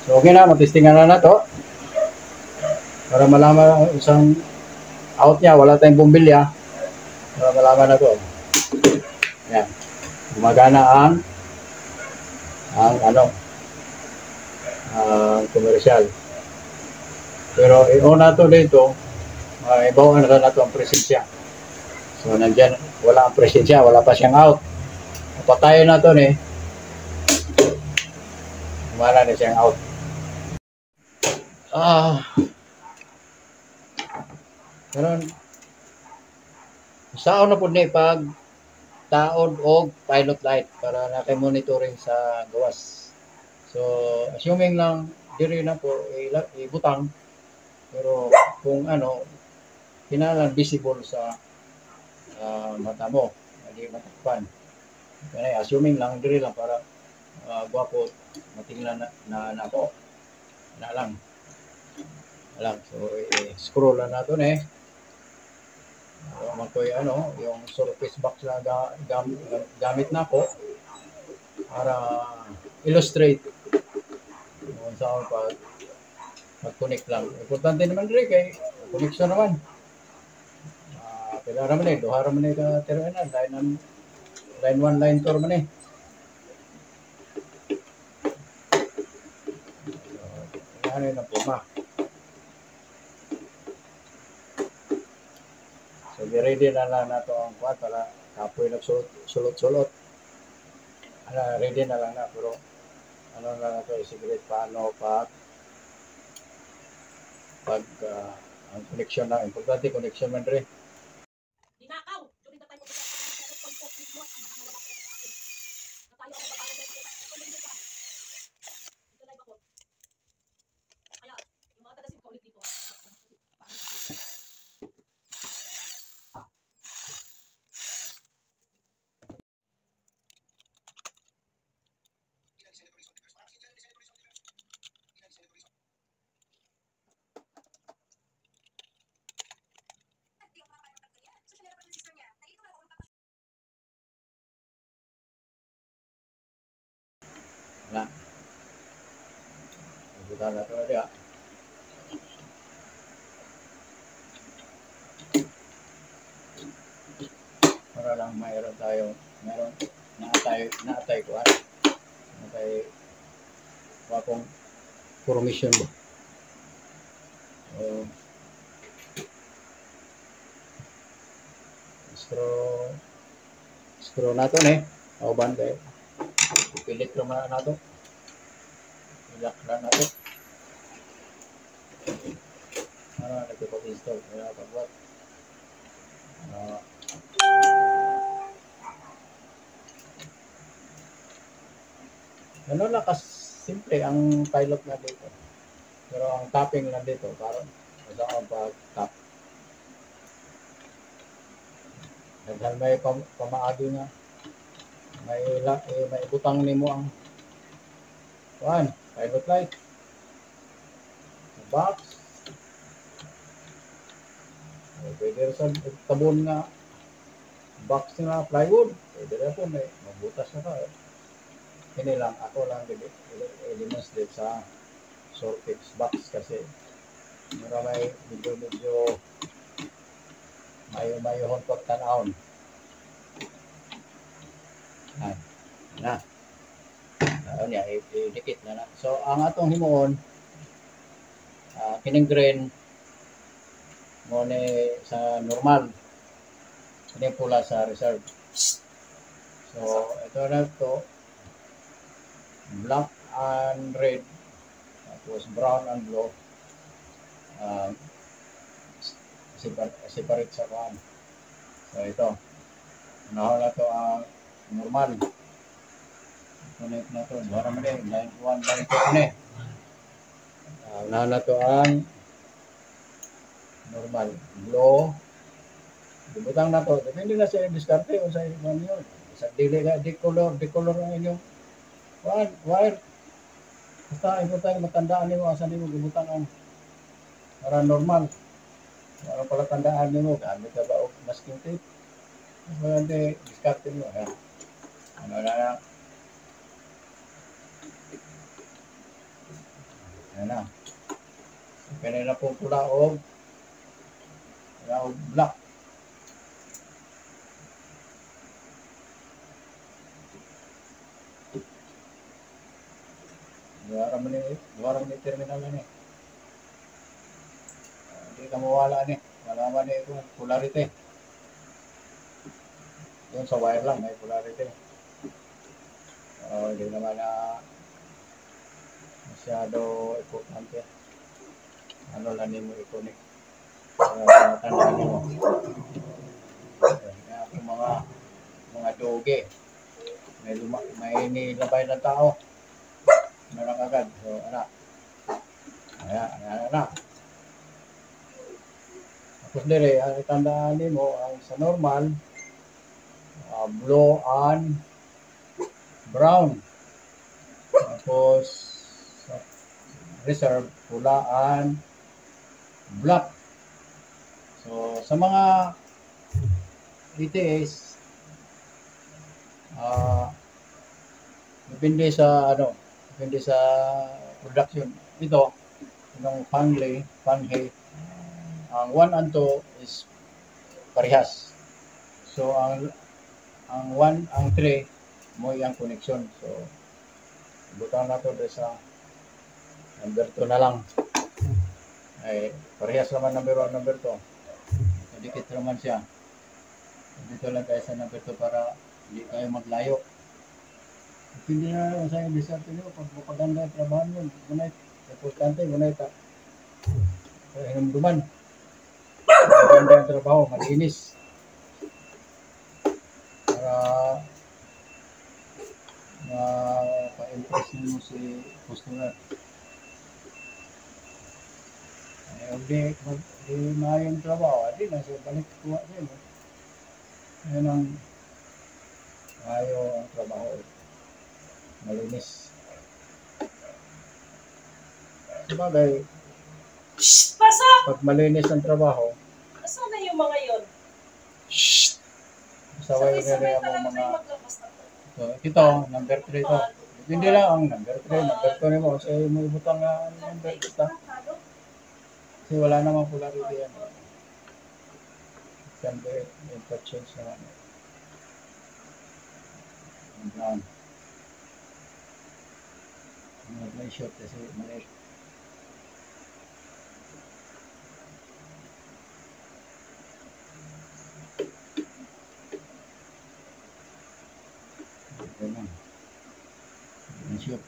So okay na, matestingan na to. Para malaman isang out niya, wala tayong bumbilya. Para malaman na to. Yan. Gumagana ang ano, komersyal. Pero iuna to dito, ibawan na to ang presensya. So nandyan, wala ang presensya, wala pa siyang out. Patayin na to ni, wala na siyang out. Karon saan na po ni pag taod og pilot light para nakay monitoring sa gawas. So assuming lang diri na po ibutang, pero kung ano kinahanglan visible sa mata mo, hindi matakpan. Kaya assuming lang diri lang para gwapo matingnan na ako. Na lang. So scroll lang nato ni. Makoy ano, yung surface box na gamit na ko para illustrate kung saan mag-connect lang. Importante naman rin kay connection naman. Pila raman duha raman ka terminal, line 1, line 2 man ano na po ma. So, ready na lang nato ang kuwan para kapoy nagsulot-sulot. Ready na lang na, pero ano na nato, i-secret paano pag ang connection na. Importante, connection man rin. Dinakaw! Na. Kita na ito dia. Para lang mayroon naatay ko natay wakong formation mo. Screw nato ni. Auban kay pilit naman nato. Ilak na nato. Nagpapag-install. Kaya pagbuat. Ano lang simple ang pilot na dito. Pero ang tapping lang dito para sa pag-tap. Dahil may pamaagi nga. May butang nimo ang pilot light. Box. Pwede sa tabon nga box nga plywood. Pwede na po may magbutas na ka. Hindi lang, ako lang i-demonstrate sa surface box kasi may medyo mayo hontot tanahon. Na. Niya, i-dikit na. So, ang atong himuon, kining grain mo ni sa normal, kining pula sa reserve. So, ito na to, black and red, tapos brown and blue, separate sa kuhan. So, ito, unahan na to ang normal. Connect na to, duha naman line 1, line 2 ni. Unahan na to ang normal, blue. Dibutang na to, depende na sa diskarte o sa ibang yun. Sa dili ka, decolor ang inyong wire. Basta importante matandaan nimo asa nimo gibutang ang para normal. Para pala tandaan nimo gamit ka ba og masking tape. Hindi diskarte mo. Ano na Ayan na. So, kanina pong pula o black. Luwarang ni terminal na ni. Hindi ka mawala ni. Malaman ni ito, polarity. Yun sa wire lang, may polarity. Hindi naman na masyado importante. Ano lang mo i-connect. Tandaan mo. Kaya kung mga doge, may nilabay na tao. Ano lang agad. So, ayan. Tapos dire, ang itandaan mo, ang sa normal, blue and brown. Tapos, sa reserve, pula and black. So, sa mga ETAs, depende sa production. Ito, yung Pangley, ang 1 and 2 is parehas. So, ang 1, ang 3, mo yung connection. So, butang na to sa number 2 na lang. Ay, parehas naman number 1, number 2. Dikit naman siya. Dito lang tayo sa number 2 para hindi tayo maglayo. Hindi na lang sa disarte nyo, pag mapaganda ang trabaho nyo, gunay, importante, gunay ta. Hinumduman. Maganda ang trabaho, malinis. Para pa-impress nyo si customer. Hindi maayong trabaho, hindi na siya balik kuha siya. Ayan ang maayo ang trabaho. Malinis. Sabagay, Pasok! pag malinis ang trabaho, Asan na yung mga yon? sabay na rin ang mga so, ito, number 3 to. Hindi lang ang number 3, number 2 mo. Kasi may butang nga ang number 2. Kasi wala namang polarity yan. Can be interchange naman. Brown. May short kasi maliit. Ganun. May short.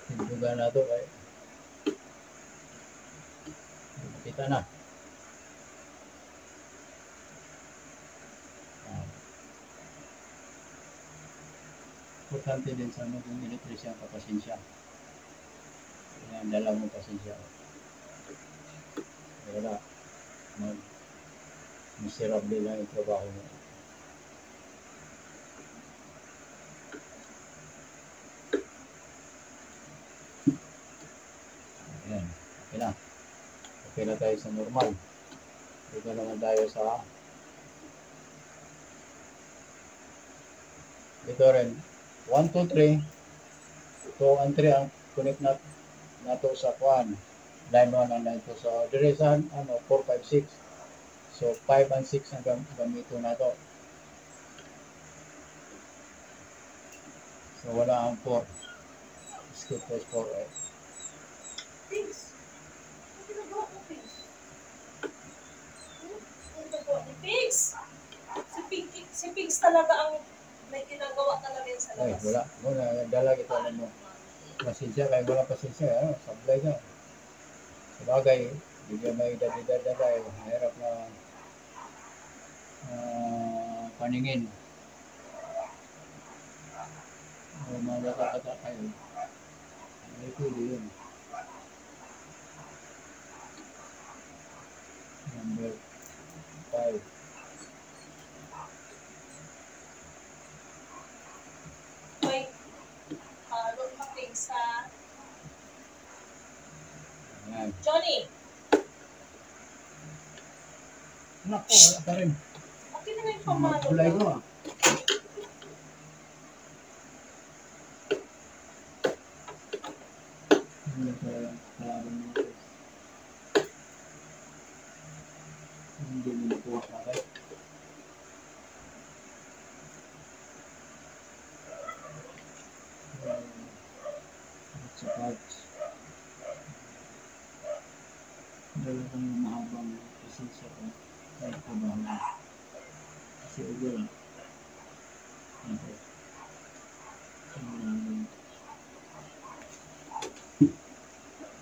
Tindugan na ito ay kita na. Importante din sa mga kung electrician ka, pasensya. Kaya dala mo pasensya. Wala. Miserable lang yung trabaho mo. Ayan. Okay na. Okay na tayo sa normal. Dito naman tayo sa dito rin 1, 2, 3 2 and 3 ang connect nato sa kuan line 1 and line 2 so dire sa 4, 5, 6 so 5 and 6 ang gamito nato so wala ang 4 skip test 4 eh. Pigs. Ano ginagawa mo, Pigs? Ano ginagawa ni Pigs? Si Pigs talaga ang may ginagawa talaga yan sa Ay, labas. wala dala kita mo pasensya kaya wala pasensya sablay ka sabagay hindi may edad na tayo mahirap na paningin mga bata kayo may pwede yun number 5 May load pa Pigs sa ayan Johnny. naku wala pa rin Okay na yung pamalo. kulay ko Hindi kaya kalaban mo. Hindi mo nakuha kagad. Sa cards. Dala kang mahabang presensya ko. Kahit pa ba kasi ulo lang. Okay.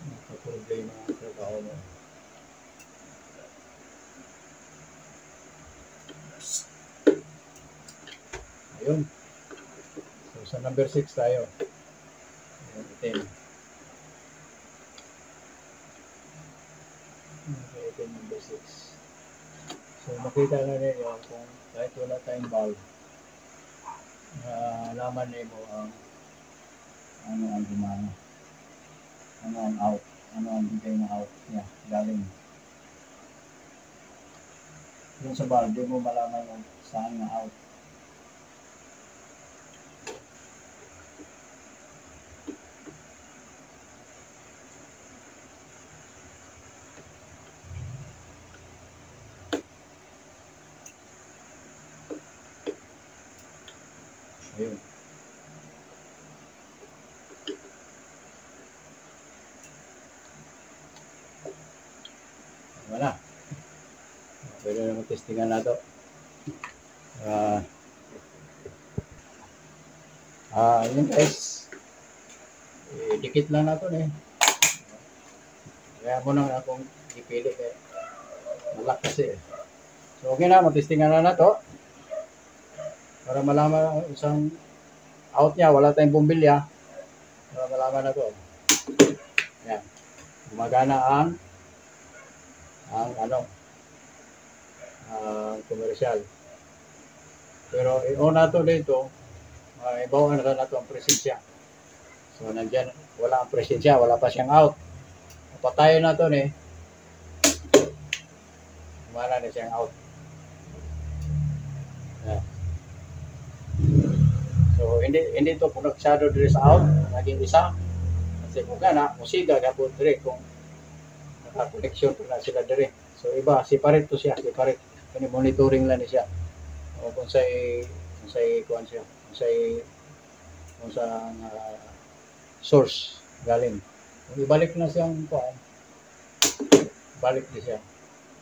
Nagka-problema ang trabaho mo. Ayun. So, sa number 6 tayo. Ayun, itim. Okay, itim number 6. So, makita na rin yun kung kahit wala tayong valve, laman na mo ang ano ang gumana. Ano ang out. Ano ang bigay na out niya. Galing. Yung sa valve, di mo malaman kung saan na out. Ayun. Wala. Pwede na mag-testingan na ito. Yun guys. Dikit lang na ito eh. Kaya mo nang akong ipili eh. Malak kasi eh. So okay na, mag-testingan na ito. Para malaman ang isang out niya, wala tayong bumbilya. Para malaman na ito. Yan. Gumagana ang komersyal. Pero i-on na ito dito, ibawan na ito ang presensya. So nandyan, wala ang presensya, wala pa siyang out. Patayin na ito eh. Wala na siyang out. Yan. So hindi ito punaksado dito sa out, naging isa. Kasi kung gana, musiga gabon dire kung naka-connection to na sila dire. So iba, separate to siya, separate. Kani monitoring lang ni siya. O kung say kuan siya, kung sa source galing. Kung ibalik na siyang kuan, balik din siya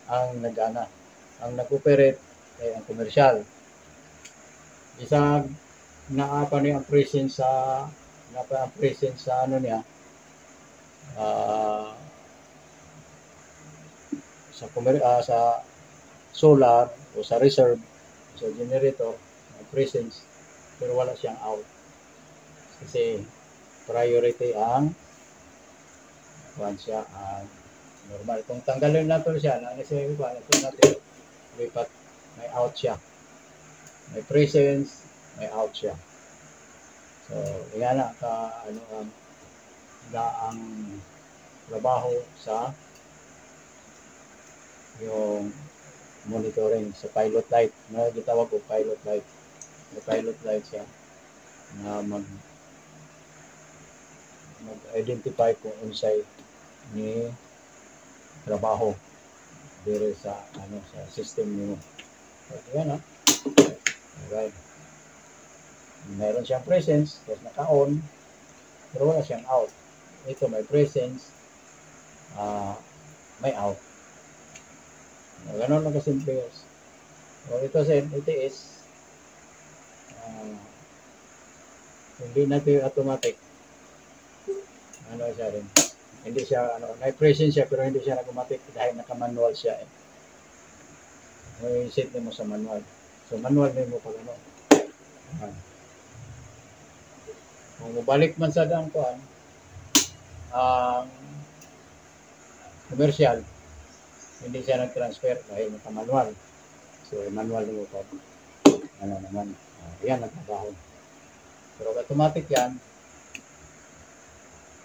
ang nagana. Ang nag-operate ay ang komersyal. Isang naapa niya ang presence sa ano niya sa solar o sa reserve sa generator ang presence pero wala siyang out kasi priority ang siya ang normal. Kung tanggalin natin siya natin lipat may out siya, may presence, may out siya. So yan na ang trabaho sa yung monitoring sa pilot light. Gitawag ko pilot light. May pilot light siya na mag-identify kung unsay ni trabaho dire sa sa system niyo. So yan Alright. Meron siyang presence, tapos naka-on, pero wala siyang out. Ito may presence, may out. Ganon lang kasimple guys. So ito sa NTS, hindi natin automatic. Siya rin. Hindi siya, may presence siya, pero hindi siya automatic dahil naka-manual siya eh. May set mo sa manual. So manual mo pag kung mabalik man sa dang kuan commercial, hindi siya nag-transfer dahil naka-manual. So manual mo pa naman. Yan nagtrabaho. Pero automatic yan.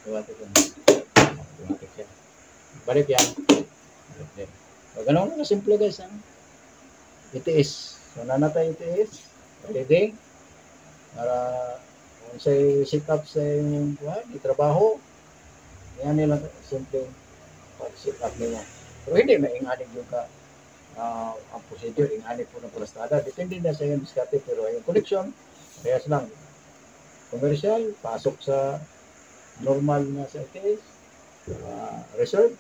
Automatic yan. Balik yan. So ganun na simple guys. ITS. So nanatay ITS. Ready? Para kung sa sit up sa inyong trabaho, yan nila simple pag-sit up nila. Pero hindi mainganig yung ka ang procedure, ingani po ng pulastada. Depende na sa yung diskarte, pero yung connection, parehas lang. Commercial, pasok sa normal na sa LTS, reserve,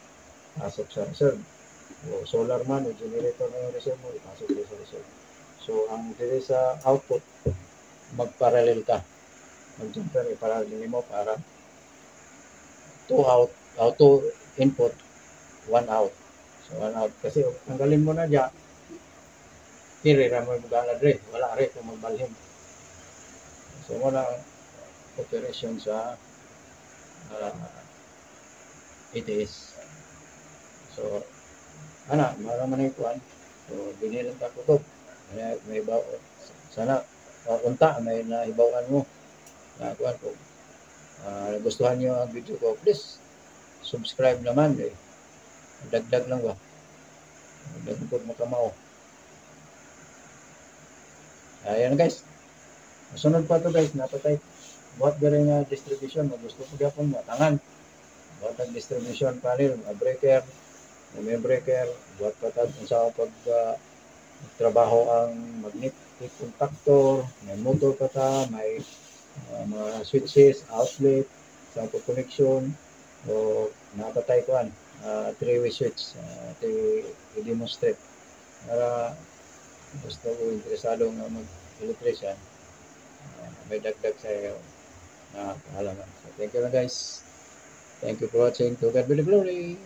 pasok sa reserve. O solar man, o generator na yung reserve mo, ipasok din sa reserve. So, ang dili sa output, magparallel ka. Mag-jumper, iparallel mo para 2 out, 2 input, 1 out. So, 1 out. Kasi, tanggalin mo na dyan, kiri ra mo magana dre, wala rin kung magbalhin. So, wala operation sa ATS. So, maraman na ikuan. So, binilang ka kutob. May ibaw, sana, unta, may naibawan mo. Kuan ko. Nagustuhan nyo ang video ko, please, subscribe naman. Dagdag lang ba? Dagdag mo kamao. Ayan guys. Sunod pa to guys, napatay. Buat galing nga distribution, gusto ko gyapon mo tangan. Buat ang distribution panel, breaker, may breaker, buat patag sa pag trabaho ang magnetic contactor, may motor pa ta, may mga switches, outlet, sa connection, o napatay ko an, three-way switch, i-demonstrate. Para gusto ko interesado nga mag-electrician, may dagdag sa iyo na kaalaman. So, thank you na guys. Thank you for watching. To God be the glory.